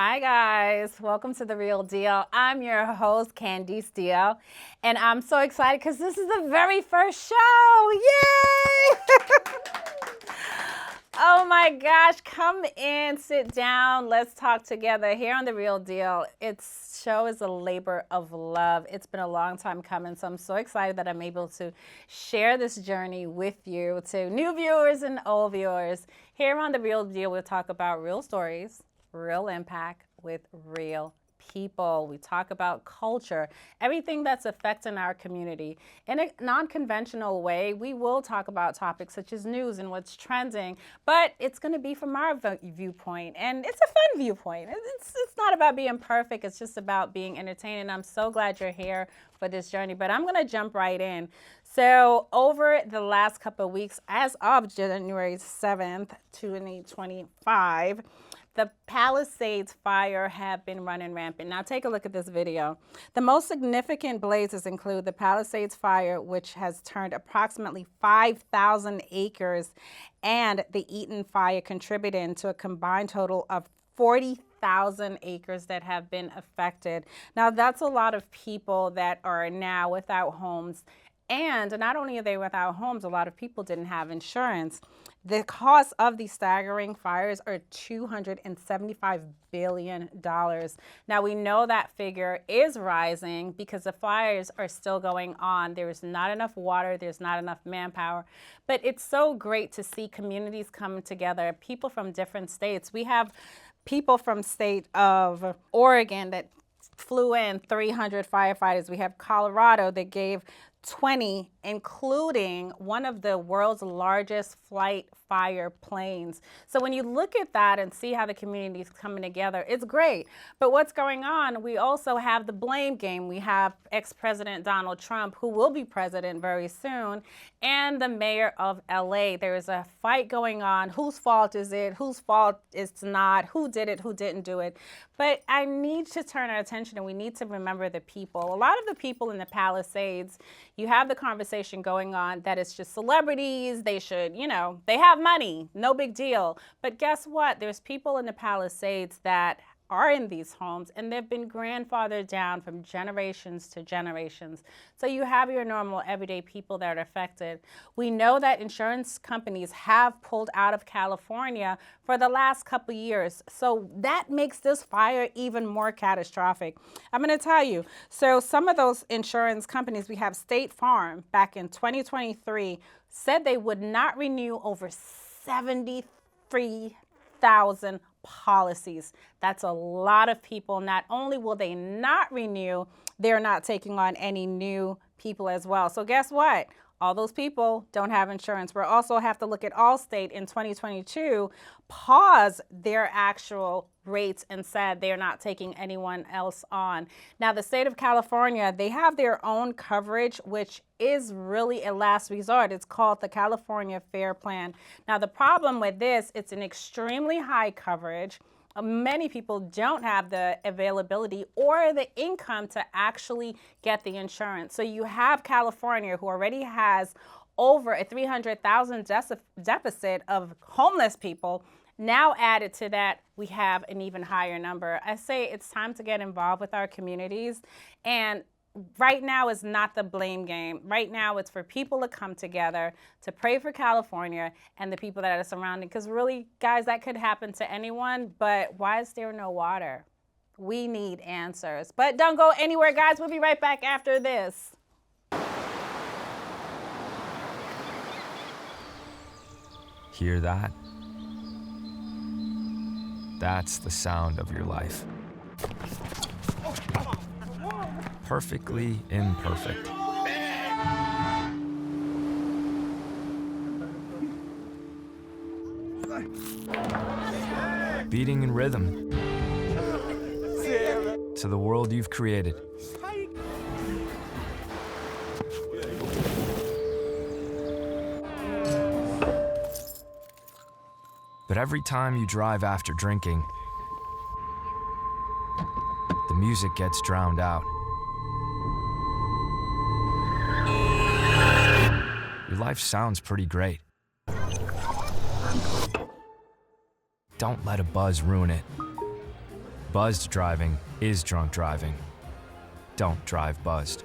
Hi guys, welcome to The Real Deal. I'm your host, Candice Diehl, and I'm so excited because this is the very first show. Yay! Oh my gosh, come in, sit down, let's talk together here on The Real Deal. Its show is a labor of love. It's been a long time coming, so I'm so excited that I'm able to share this journey with you, to new viewers and old viewers. Here on The Real Deal, we'll talk about real stories, real impact with real people. We talk about culture, everything that's affecting our community. In a non-conventional way, we will talk about topics such as news and what's trending, but it's going to be from our viewpoint, and it's a fun viewpoint. It's not about being perfect, it's just about being entertaining. I'm so glad you're here for this journey, but I'm going to jump right in. So over the last couple of weeks, as of January 7th, 2025, the Palisades fire have been running rampant. Now take a look at this video. The most significant blazes include the Palisades fire, which has turned approximately 5,000 acres, and the Eaton fire contributing to a combined total of 40,000 acres that have been affected. Now that's a lot of people that are now without homes. And not only are they without homes, a lot of people didn't have insurance. The cost of these staggering fires are $275 billion. Now we know that figure is rising because the fires are still going on. There's not enough water, there's not enough manpower, but it's so great to see communities coming together, people from different states. We have people from state of Oregon that flew in 300 firefighters. We have Colorado that gave 20, including one of the world's largest flight fire planes. So when you look at that and see how the community is coming together, it's great. But what's going on, we also have the blame game. We have ex-President Donald Trump, who will be president very soon, and the mayor of LA. There is a fight going on. Whose fault is it? Whose fault it's not? Who did it? Who didn't do it? But I need to turn our attention, and we need to remember the people. A lot of the people in the Palisades, you have the conversation going on that it's just celebrities, they should, they have money, no big deal. But guess what? There's people in the Palisades that are in these homes, and they've been grandfathered down from generations to generations. So you have your normal everyday people that are affected. We know that insurance companies have pulled out of California for the last couple years. So that makes this fire even more catastrophic. I'm going to tell you. So some of those insurance companies, we have State Farm back in 2023, said they would not renew over 73,000 policies. That's a lot of people. Not only will they not renew, they're not taking on any new people as well. So guess what? All those people don't have insurance. We'll also have to look at Allstate in 2022, pause their actual rates and said they're not taking anyone else on. Now, the state of California, they have their own coverage, which is really a last resort. It's called the California Fair Plan. Now, the problem with this, it's an extremely high coverage. Many people don't have the availability or the income to actually get the insurance. So you have California, who already has over a 300,000 deficit of homeless people. Now added to that, we have an even higher number. I say it's time to get involved with our communities, and right now is not the blame game. Right now it's for people to come together to pray for California and the people that are surrounding. Because really, guys, that could happen to anyone, but why is there no water? We need answers. But don't go anywhere, guys. We'll be right back after this. Hear that? That's the sound of your life. Perfectly imperfect. Beating in rhythm to the world you've created. But every time you drive after drinking, the music gets drowned out. Your life sounds pretty great. Don't let a buzz ruin it. Buzzed driving is drunk driving. Don't drive buzzed.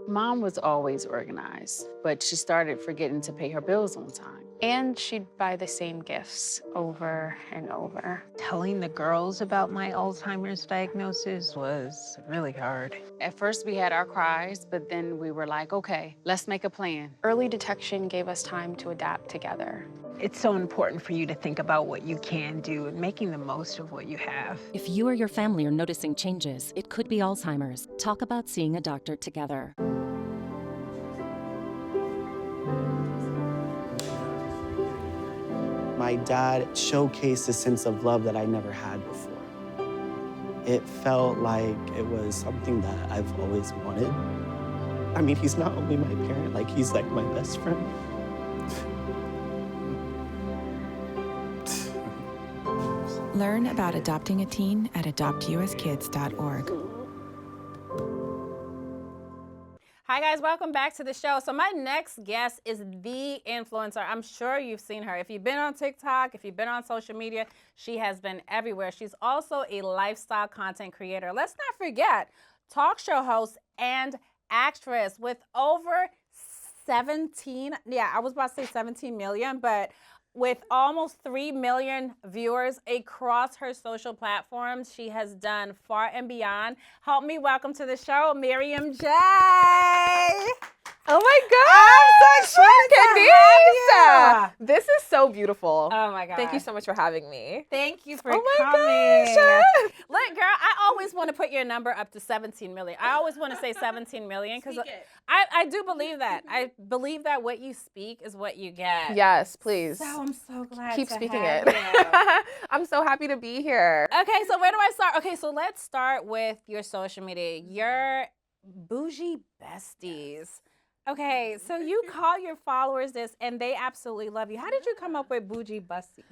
Mom was always organized, but she started forgetting to pay her bills on time. And she'd buy the same gifts over and over. Telling the girls about my Alzheimer's diagnosis was really hard. At first, we had our cries, but then we were like, okay, let's make a plan. Early detection gave us time to adapt together. It's so important for you to think about what you can do and making the most of what you have. If you or your family are noticing changes, it could be Alzheimer's. Talk about seeing a doctor together. My dad showcased a sense of love that I never had before. It felt like it was something that I've always wanted. I mean, he's not only my parent, like he's like my best friend. Learn about adopting a teen at adoptuskids.org. Hi guys, welcome back to the show. So my next guest is the influencer. I'm sure you've seen her. If you've been on TikTok, if you've been on social media, she has been everywhere. She's also a lifestyle content creator. Let's not forget, talk show host and actress with over 17 million, but with almost 3 million viewers across her social platforms, she has done far and beyond. Help me welcome to the show, Miriam J. Oh my God! I'm so excited to have you. This is so beautiful. Oh my God. Thank you so much for having me. Thank you for Oh my coming. gosh. Look, girl, I always want to put your number up to 17 million. I always want to say 17 million because I do believe that. I believe that what you speak is what you get. Yes, please. So I'm so glad Keep to speaking have it. you. I'm so happy to be here. Okay, so where do I start? Okay, so let's start with your social media. Your Boujie Besties. Okay, so you call your followers this, and they absolutely love you. How did you come up with Boujie Bestie?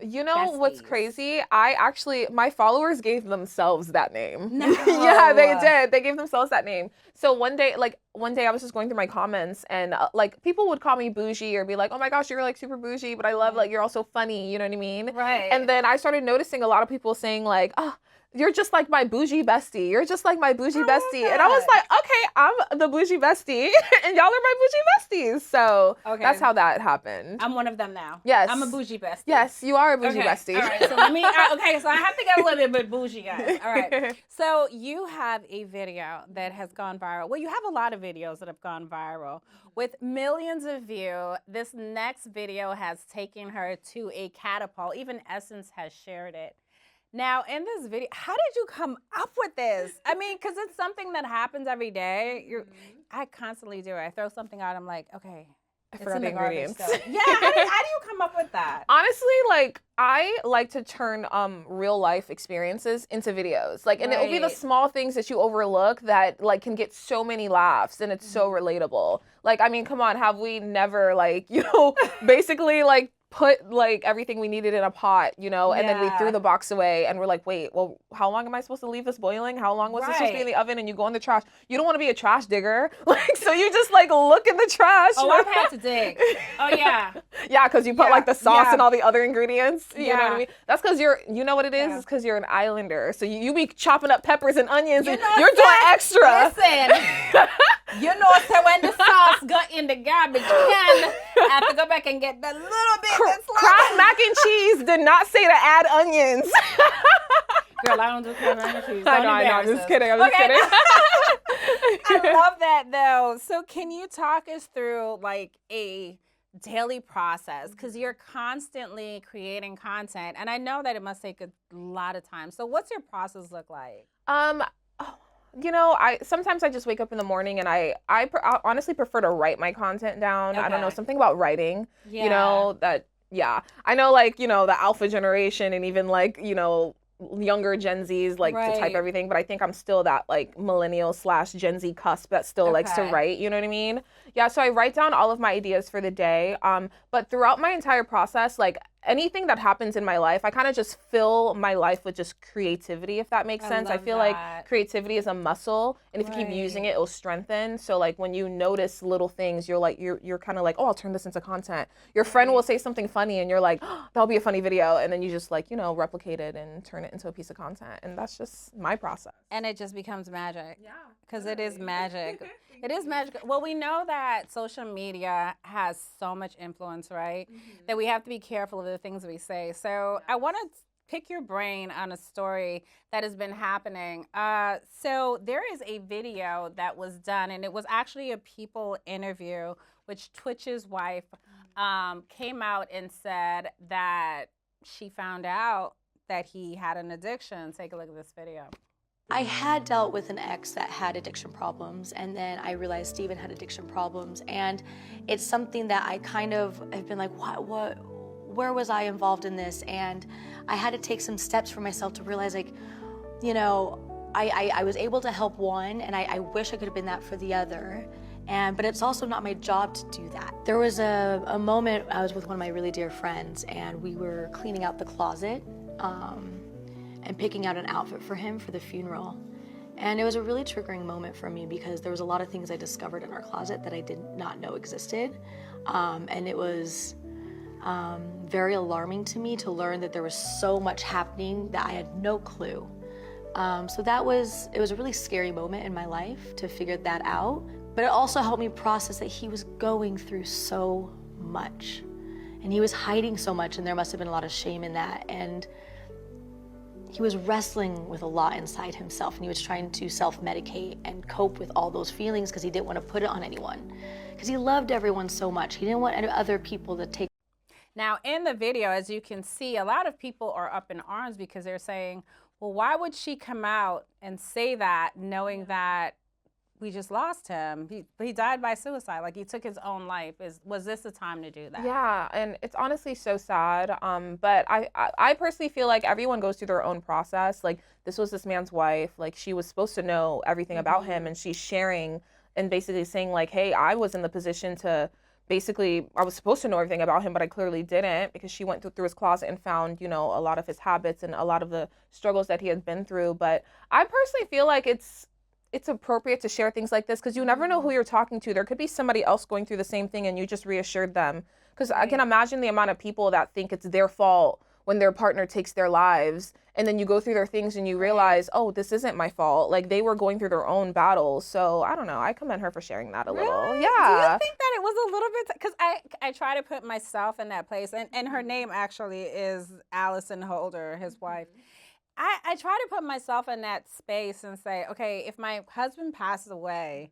You know what's crazy? My followers gave themselves that name. No. Yeah, they did. They gave themselves that name. So one day I was just going through my comments, and people would call me bougie or be like, oh my gosh, you're like super bougie, but I love you're also funny, you know what I mean? Right. And then I started noticing a lot of people saying like, oh, you're just like my bougie bestie. You're just like my bougie bestie. And I was like, okay, I'm the bougie bestie and y'all are my bougie besties. So that's how that happened. I'm one of them now. Yes. I'm a bougie bestie. Yes, you are a bougie bestie. All right, so let me, so I have to get a little bit bougie, guys. All right. So you have a video that has gone viral. Well, you have a lot of videos that have gone viral with millions of views. This next video has taken her to a catapult. Even Essence has shared it. Now, in this video, how did you come up with this? I mean, because it's something that happens every day. I constantly do it. I throw something out. I'm like, okay, I forgot the ingredients. Yeah, how do you come up with that? Honestly, I like to turn real life experiences into videos. And it will be the small things that you overlook that can get so many laughs, and it's so relatable. I mean, come on, have we never basically put everything we needed in a pot, and then we threw the box away and we're like, wait, well, how long am I supposed to leave this boiling? How long was this supposed to be in the oven? And you go in the trash. You don't want to be a trash digger. So you just look in the trash. Oh, I've had to dig. Oh yeah. Yeah, because you put the sauce and all the other ingredients. You know what I mean? That's because you know what it is? It's because you're an islander. So you be chopping up peppers and onions and you're doing extra. Listen, so when the sauce got in the garbage can, I have to go back and get the little bit that's left. Kraft mac and cheese did not say to add onions. Girl, I don't do Kraft mac and cheese. I know, I'm just kidding. I'm just kidding. I love that though. So can you talk us through a daily process? Because you're constantly creating content, and I know that it must take a lot of time. So what's your process look like? Sometimes I just wake up in the morning and I honestly prefer to write my content down. I don't know, something about writing, I know the alpha generation and even younger Gen Zs to type everything, but I think I'm still that millennial / Gen Z cusp that still likes to write, you know what I mean? Yeah, so I write down all of my ideas for the day, but throughout my entire process, anything that happens in my life, I kind of just fill my life with just creativity, if that makes sense. I feel like creativity is a muscle, and if you keep using it, it'll strengthen. So like when you notice little things, you're kind of like, oh, I'll turn this into content. Your friend will say something funny and you're like, oh, that'll be a funny video, and then you just like, replicate it and turn it into a piece of content. And that's just my process. And it just becomes magic. Yeah. Because it is magic. It is magic. Well, we know that social media has so much influence, right? That we have to be careful of the things we say. So I want to pick your brain on a story that has been happening. So there is a video that was done, and it was actually a People interview, which Twitch's wife came out and said that she found out that he had an addiction. Take a look at this video. I had dealt with an ex that had addiction problems, and then I realized Steven had addiction problems, and it's something that I kind of have been like, where was I involved in this? And I had to take some steps for myself to realize, like, I was able to help one, and I wish I could have been that for the other. But it's also not my job to do that. There was a moment I was with one of my really dear friends, and we were cleaning out the closet and picking out an outfit for him for the funeral. And it was a really triggering moment for me because there was a lot of things I discovered in our closet that I did not know existed. And it was very alarming to me to learn that there was so much happening that I had no clue. So it was a really scary moment in my life to figure that out. But it also helped me process that he was going through so much. And he was hiding so much, and there must have been a lot of shame in that. And he was wrestling with a lot inside himself, and he was trying to self-medicate and cope with all those feelings because he didn't want to put it on anyone. Because he loved everyone so much. He didn't want other people to take. Now, in the video, as you can see, a lot of people are up in arms because they're saying, well, why would she come out and say that knowing that we just lost him? He died by suicide. Like, he took his own life. Was this the time to do that? Yeah, and it's honestly so sad. But I personally feel like everyone goes through their own process. Like, this was this man's wife. Like, she was supposed to know everything about him, and she's sharing and basically saying, like, hey, I was in the position to basically, I was supposed to know everything about him, but I clearly didn't, because she went through his closet and found, a lot of his habits and a lot of the struggles that he had been through. But I personally feel like it's appropriate to share things like this because you never know who you're talking to. There could be somebody else going through the same thing and you just reassured them. Because I can imagine the amount of people that think it's their fault when their partner takes their lives, and then you go through their things and you realize, oh, this isn't my fault. Like, they were going through their own battles. So I don't know. I commend her for sharing that a little. Yeah. Do you think that it was a little bit, because I try to put myself in that place, and her name actually is Allison Holder, his wife. I try to put myself in that space and say, okay, if my husband passes away,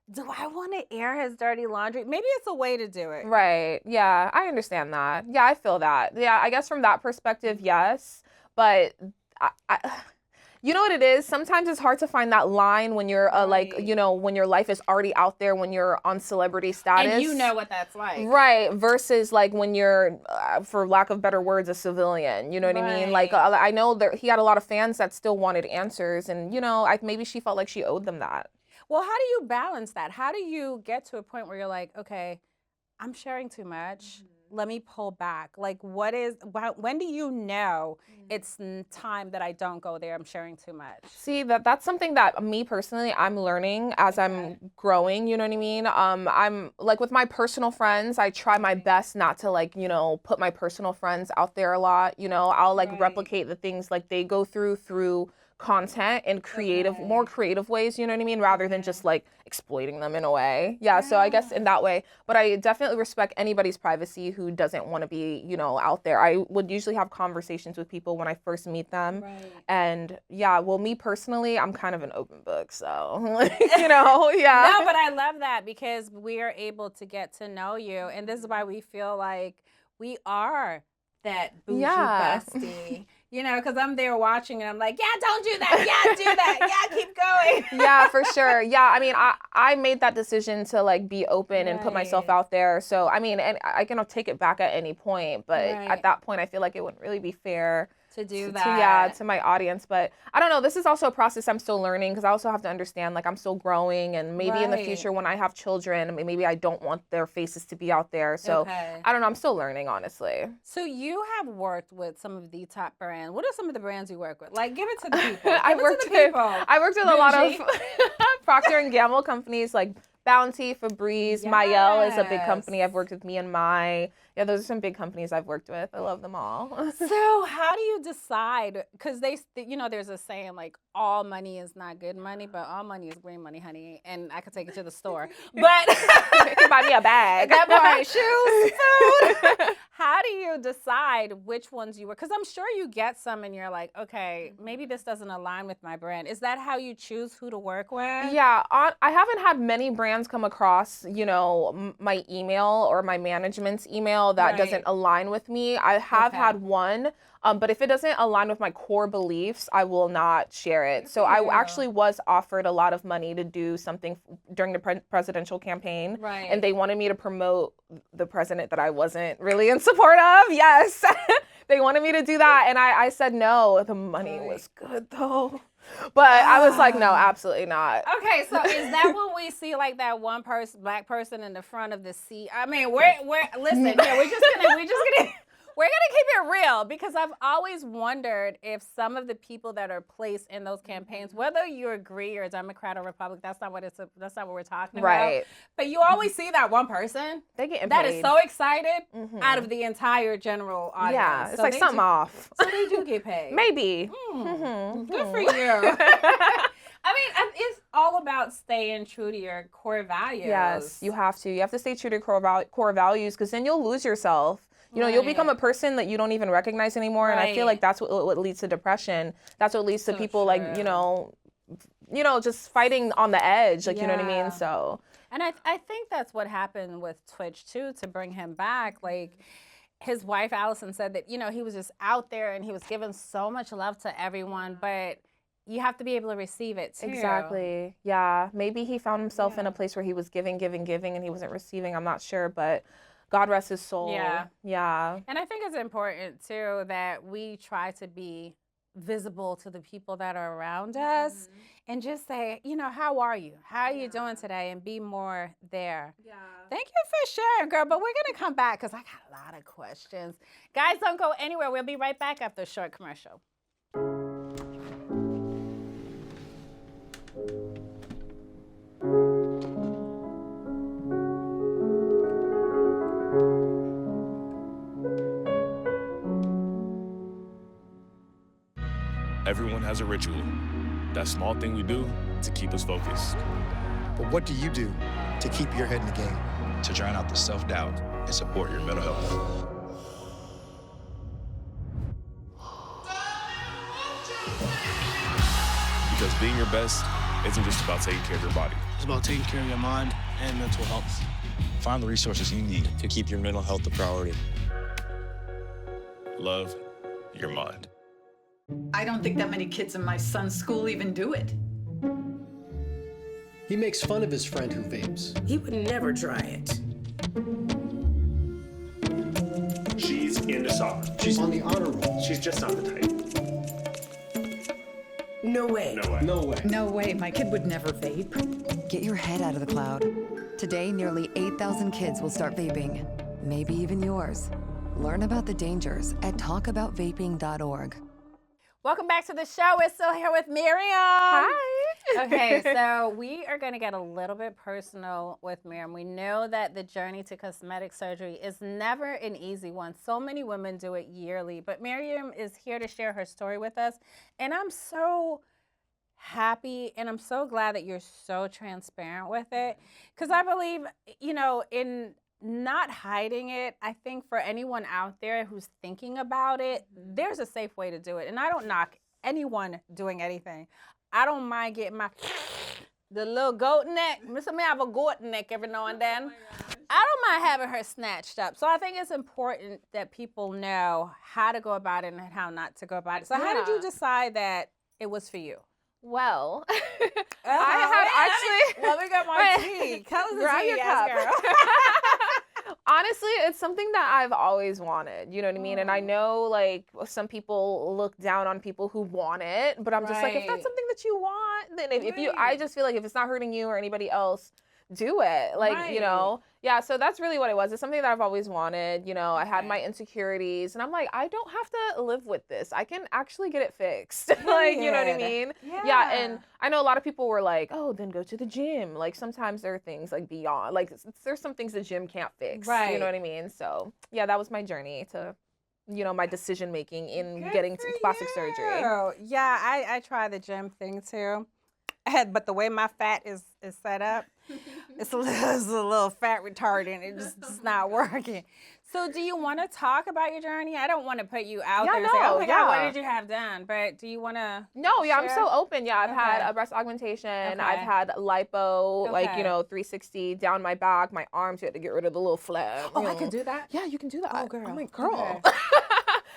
do I want to air his dirty laundry? Maybe it's a way to do it. Right. Yeah, I understand that. Yeah, I feel that. Yeah, I guess from that perspective, yes. But you know what it is? Sometimes it's hard to find that line when you're when your life is already out there, when you're on celebrity status. And you know what that's like. Right. Versus like when you're, for lack of better words, a civilian. You know what I mean? Like, I know that he had a lot of fans that still wanted answers. And, maybe she felt like she owed them that. Well, how do you balance that? How do you get to a point where you're like, okay, I'm sharing too much. Let me pull back. Like, when do you know it's time that I don't go there? I'm sharing too much. See, that's something that me personally, I'm learning as I'm growing, you know what I mean? I'm like, with my personal friends, I try my best not to put my personal friends out there a lot. I'll replicate the things like they go through content in more creative ways, you know what I mean, rather than just exploiting them in a way. Yeah, so I guess in that way. But I definitely respect anybody's privacy who doesn't want to be, out there. I would usually have conversations with people when I first meet them. And yeah, well, me personally, I'm kind of an open book, so yeah. No, but I love that because we are bable to get to know you, and this is why we feel like we are that bougie bestie. Because I'm there watching and I'm like, yeah, don't do that. Yeah, do that. Yeah, keep going. Yeah, for sure. Yeah, I mean, I made that decision to be open and put myself out there. So, I mean, and I can take it back at any point. But at that point, I feel like it wouldn't really be fair to do to that. to my audience. But I don't know, this is also a process I'm still learning, because I also have to understand, like, I'm still growing, and maybe in the future when I have children, maybe I don't want their faces to be out there. So I don't know, I'm still learning, honestly. So you have worked with some of the top brands. What are some of the brands you work with? Like, give it to the people. I worked with a lot of Procter and Gamble companies, like Bounty, Febreze, Mayel is a big company. I've worked with Me and My. Yeah, those are some big companies I've worked with. I love them all. So how do you decide? Because there's a saying like, all money is not good money, but all money is green money, honey. And I could take it to the store. But you can buy me a bag. That part, shoes, food. How do you decide which ones you work? Because I'm sure you get some and you're like, okay, maybe this doesn't align with my brand. Is that how you choose who to work with? Yeah, I haven't had many brands come across, my email or my management's email that doesn't align with me. I have had one, but if it doesn't align with my core beliefs, I will not share it. So I actually was offered a lot of money to do something during the presidential campaign. Right. And they wanted me to promote the president that I wasn't really in support of. Yes. They wanted me to do that. And I said no. The money was good though. But I was like, no, absolutely not. Okay, so is that when we see like that one black person in the front of the seat? I mean, listen, we're gonna keep it real, because I've always wondered if some of the people that are placed in those campaigns, whether you agree or Democrat or Republican, that's not what we're talking about. But you always see that one person they get that is so excited out of the entire general audience. Yeah, it's like something off. So they do get paid. Maybe. Good for you. I mean, it's all about staying true to your core values. Yes, you have to. You have to stay true to core values, because then you'll lose yourself. You'll become a person that you don't even recognize anymore. And I feel like that's what leads to depression. That's what leads to people like, just fighting on the edge. Like, you know what I mean? So. And I think that's what happened with Twitch too, to bring him back. Like, his wife, Allison, said that, he was just out there and he was giving so much love to everyone, but you have to be able to receive it too. Exactly. Yeah. Maybe he found himself in a place where he was giving, and he wasn't receiving. I'm not sure, but God rest his soul. Yeah. Yeah. And I think it's important too that we try to be visible to the people that are around us and just say, how are you? How are you doing today? And be more there. Yeah. Thank you for sharing, girl. But we're going to come back because I got a lot of questions. Guys, don't go anywhere. We'll be right back after a short commercial. Everyone has a ritual, that small thing we do to keep us focused. But what do you do to keep your head in the game? To drown out the self-doubt and support your mental health. Because being your best isn't just about taking care of your body. It's about taking care of your mind and mental health. Find the resources you need to keep your mental health a priority. Love your mind. I don't think that many kids in my son's school even do it. He makes fun of his friend who vapes. He would never try it. She's into soccer. She's on the honor roll. She's just not the type. No way. No way. No way. No way. My kid would never vape. Get your head out of the cloud. Today, nearly 8,000 kids will start vaping. Maybe even yours. Learn about the dangers at talkaboutvaping.org. Welcome back to the show. We're still here with Miriam. Hi. Okay, so we are going to get a little bit personal with Miriam. We know that the journey to cosmetic surgery is never an easy one. So many women do it yearly, but Miriam is here to share her story with us. And I'm so happy and I'm so glad that you're so transparent with it, because I believe, in not hiding it, I think for anyone out there who's thinking about it, there's a safe way to do it. And I don't knock anyone doing anything. I don't mind getting the little goat neck. Miss me have a goat neck every now and then. I don't mind having her snatched up. So I think it's important that people know how to go about it and how not to go about it. So how did you decide that it was for you? Well, I had actually. Let me get my tea. Grab your cup. honestly, it's something that I've always wanted. You know what I mean? And I know like some people look down on people who want it, but I'm just like, if that's something that you want, then if you, I just feel like if it's not hurting you or anybody else, do it. Like, you know, yeah, so that's really what it was. It's something that I've always wanted. You know, I had my insecurities and I'm like, I don't have to live with this. I can actually get it fixed. Like, you know what I mean? Yeah. And I know a lot of people were like, oh, then go to the gym. Like sometimes there are things like beyond, like there's some things the gym can't fix. Right. You know what I mean? So yeah, that was my journey to, you know, my decision making in getting to plastic surgery. Yeah, I tried the gym thing too. But the way my fat is set up, it's a little fat retardant. It's not working. So do you want to talk about your journey? I don't want to put you out there and say, oh my God, what did you have done? But do you want to Yeah, I'm so open. Yeah, I've had a breast augmentation. I've had lipo, like, you know, 360 down my back, my arms. You had to get rid of the little flab. Oh, I can do that? Yeah, you can do that. Oh, girl. I'm like, girl.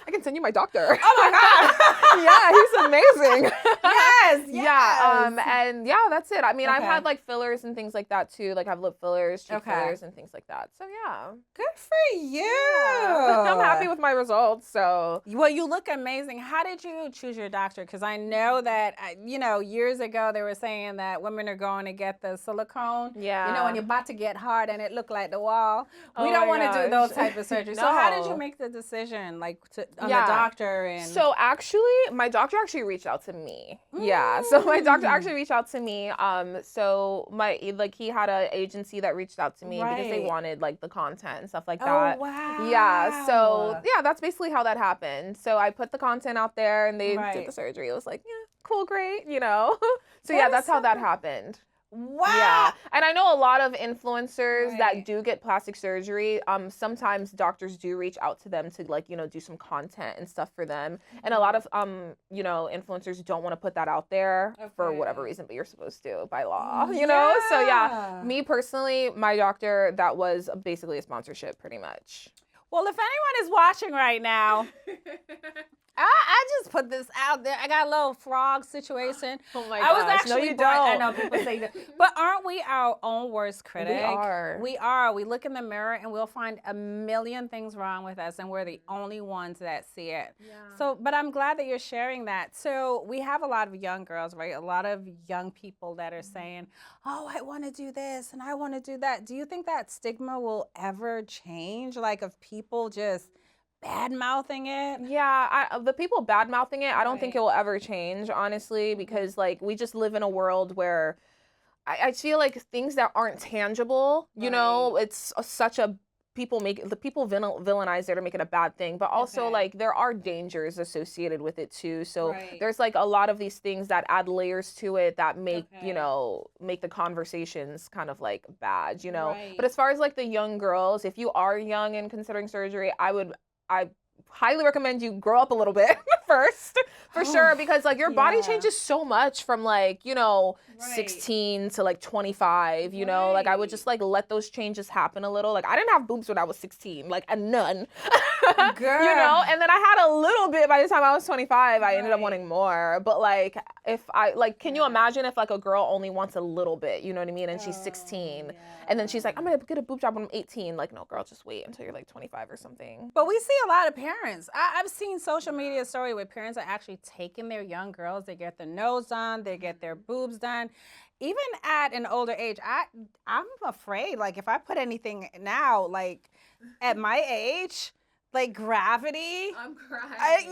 I can send you my doctor. Oh my God. Yeah, he's amazing. Yes. Yeah. And yeah, that's it. I mean, I've had like fillers and things like that too. Like I have lip fillers, cheek fillers, and things like that. So yeah. Good for you. Yeah. I'm happy with my results. So. Well, you look amazing. How did you choose your doctor? Because I know that, you know, years ago they were saying that women are going to get the silicone. Yeah. You know, when you're about to get hard and it looked like the wall. We don't want to do those type of surgeries. So how did you make the decision, like, on the doctor? And so actually, my doctor actually reached out to me. Yeah. So my doctor actually reached out to me. So he had an agency that reached out to me because they wanted like the content and stuff like that. Oh, wow. Yeah. So yeah, that's basically how that happened. So I put the content out there and they did the surgery. It was like, yeah, cool, great, you know. So yeah, that's how that happened. Wow. Yeah. And I know a lot of influencers that do get plastic surgery. Sometimes doctors do reach out to them to like, you know, do some content and stuff for them. And a lot of, you know, influencers don't want to put that out there for whatever reason, but you're supposed to by law, you know? So yeah, me personally, my doctor, that was basically a sponsorship pretty much. Well, if anyone is watching right now, I just put this out there. I got a little frog situation. Oh my gosh. I was no, actually you don't. I know people say that. But aren't we our own worst critic? We are. We are. We look in the mirror and we'll find a million things wrong with us, and we're the only ones that see it. Yeah. So, but I'm glad that you're sharing that. So we have a lot of young girls, right? A lot of young people that are saying, oh, I want to do this and I want to do that. Do you think that stigma will ever change? Like of people just bad-mouthing it? Yeah, the people bad-mouthing it, I don't think it will ever change, honestly, because like we just live in a world where I feel like things that aren't tangible, you know, it's such a people villainize it or make it a bad thing, but also like there are dangers associated with it too. So there's like a lot of these things that add layers to it that make, you know, make the conversations kind of like bad, you know. But as far as like the young girls, if you are young and considering surgery, I highly recommend you grow up a little bit first, for sure, because like your body changes so much from like, you know, 16 to like 25, you know, like I would just like let those changes happen a little. Like I didn't have boobs when I was 16, like a none. Girl. You know, and then I had a little bit by the time I was 25, I ended up wanting more. But like if I like, can you imagine if like a girl only wants a little bit, you know what I mean? And she's 16 and then she's like, I'm gonna get a boob job when I'm 18. Like, no, girl, just wait until you're like 25 or something. But we see a lot of parents. I've seen social media story where parents are actually taking their young girls. They get their nose done, they get their boobs done. Even at an older age, I'm afraid, like if I put anything now, like at my age, like gravity. I'm crying.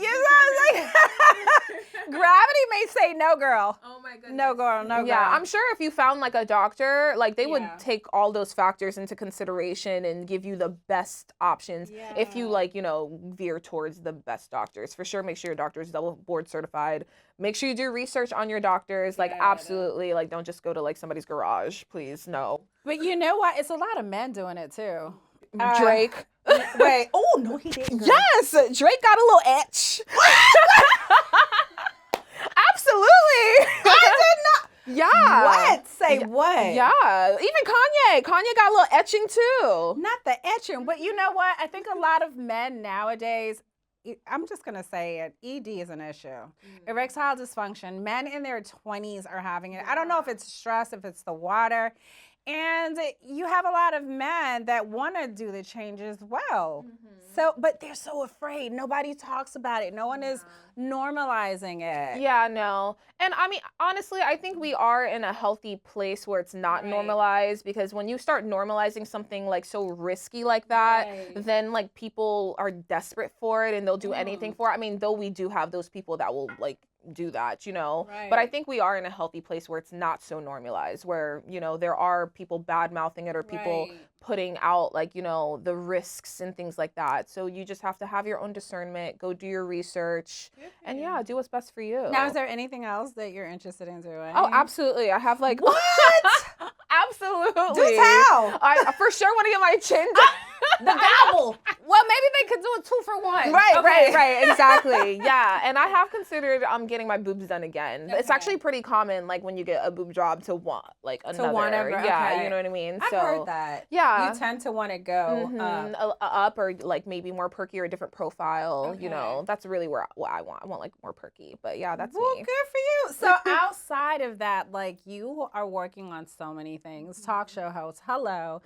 Gravity may say no, girl. Oh my goodness. No, girl, no, girl. Yeah, I'm sure if you found like a doctor, like they would take all those factors into consideration and give you the best options if you like, you know, veer towards the best doctors. For sure, make sure your doctor is double board certified. Make sure you do research on your doctors. Like absolutely, like don't just go to like somebody's garage, please. No. But you know what? It's a lot of men doing it too. Drake. Wait. Oh no, he didn't. Yes, Drake got a little etch. Absolutely. I did not. Yeah. What? Say what? Yeah. Even Kanye. Kanye got a little etching too. Not the etching, but you know what? I think a lot of men nowadays, I'm just going to say it, ED is an issue. Erectile dysfunction. Men in their 20s are having it. I don't know if it's stress, if it's the water. And you have a lot of men that want to do the change as well. So, but they're so afraid. Nobody talks about it. No one is normalizing it. Yeah, no. And I mean, honestly, I think we are in a healthy place where it's not normalized, because when you start normalizing something like so risky like that, then like people are desperate for it and they'll do anything for it. I mean, though we do have those people that will like do that, you know, but I think we are in a healthy place where it's not so normalized, where, you know, there are people bad mouthing it or people putting out like, you know, the risks and things like that. So you just have to have your own discernment, go do your research, and yeah, do what's best for you. Now, is there anything else that you're interested in doing? Oh, absolutely. I have like what? Absolutely. Do tell. I for sure want to get my chin the gobble. Well, maybe they could do a 2-for-1. Right, exactly. Yeah, and I have considered getting my boobs done again. It's actually pretty common, like when you get a boob job, to want like another. To want yeah, you know what I mean. I've heard that. Yeah, you tend to want to go up or like maybe more perky or a different profile. You know, that's really what I want. I want like more perky. But yeah, that's well, me. good for you. So outside of that, like you are working on so many things. Talk show host, hello,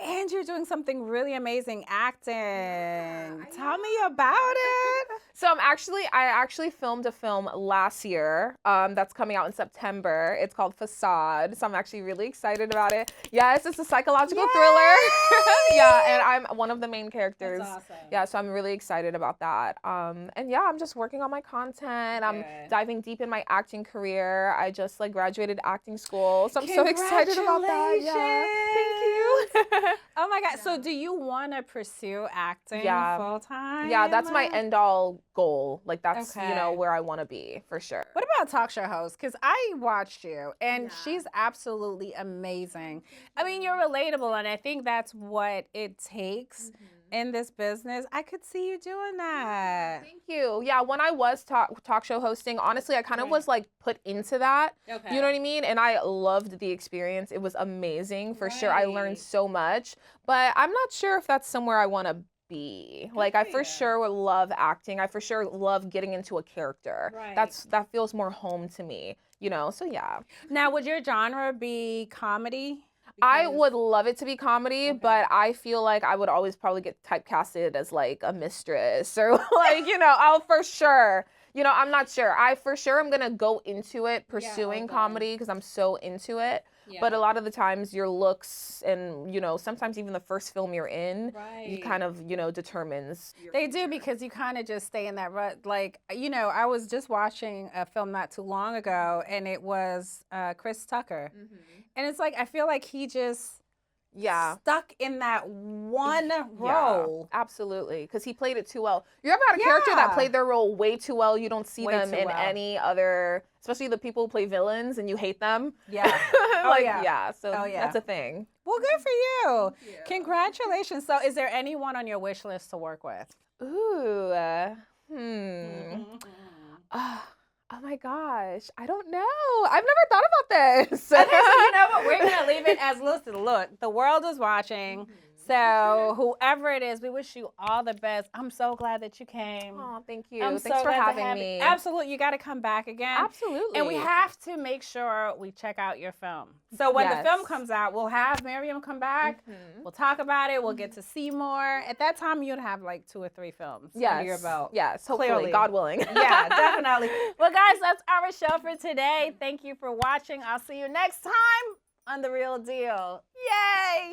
and you're doing something really amazing, acting. Tell me about it. So I actually filmed a film last year that's coming out in September. It's called Facade. So I'm actually really excited about it. Yes, it's a psychological thriller. Yeah, and I'm one of the main characters. That's awesome. Yeah, so I'm really excited about that. And yeah, I'm just working on my content. I'm diving deep in my acting career. I just like graduated acting school. So I'm so excited about that. Yeah. Thank you. Oh my God. So do you want to pursue acting full time? Yeah, that's my end all goal. Like that's, you know, where I want to be for sure. What about talk show host? Because I watched you and she's absolutely amazing. I mean, you're relatable, and I think that's what it takes in this business. I could see you doing that. Thank you. Yeah, when I was talk show hosting, honestly, I kind of was like put into that. You know what I mean? And I loved the experience. It was amazing for sure. I learned so much, but I'm not sure if that's somewhere I want to be. Like I for sure would love acting. I for sure love getting into a character. That feels more home to me, you know? So yeah. Now, would your genre be comedy? I would love it to be comedy, but I feel like I would always probably get typecasted as like a mistress or like, you know, I'll for sure, you know, I'm not sure. I for sure am going to go into it pursuing comedy because I'm so into it. But a lot of the times your looks and, you know, sometimes even the first film you're in, you kind of, you know, determines. They do, because you kind of just stay in that rut. Like, you know, I was just watching a film not too long ago, and it was Chris Tucker. And it's like, I feel like he just stuck in that one role. Absolutely, because he played it too well. You ever had a character that played their role way too well? You don't see them in any other, especially the people who play villains and you hate them. So that's a thing. Well, good for you. Congratulations. So is there anyone on your wish list to work with? Ooh, oh my gosh, I don't know. I've never thought about this. Okay, so you know what? We're going to leave it as, listen, look, the world is watching. So whoever it is, we wish you all the best. I'm so glad that you came. Oh, thank you. I'm Thanks so for glad to having have me. you. Absolutely. You got to come back again. Absolutely. And we have to make sure we check out your film. So when the film comes out, we'll have Miriam come back. We'll talk about it. We'll get to see more. At that time, you'd have like 2 or 3 films under your belt. Yes, hopefully, Clearly. God willing. Yeah, definitely. Well, guys, that's our show for today. Thank you for watching. I'll see you next time on The Real Deal. Yay!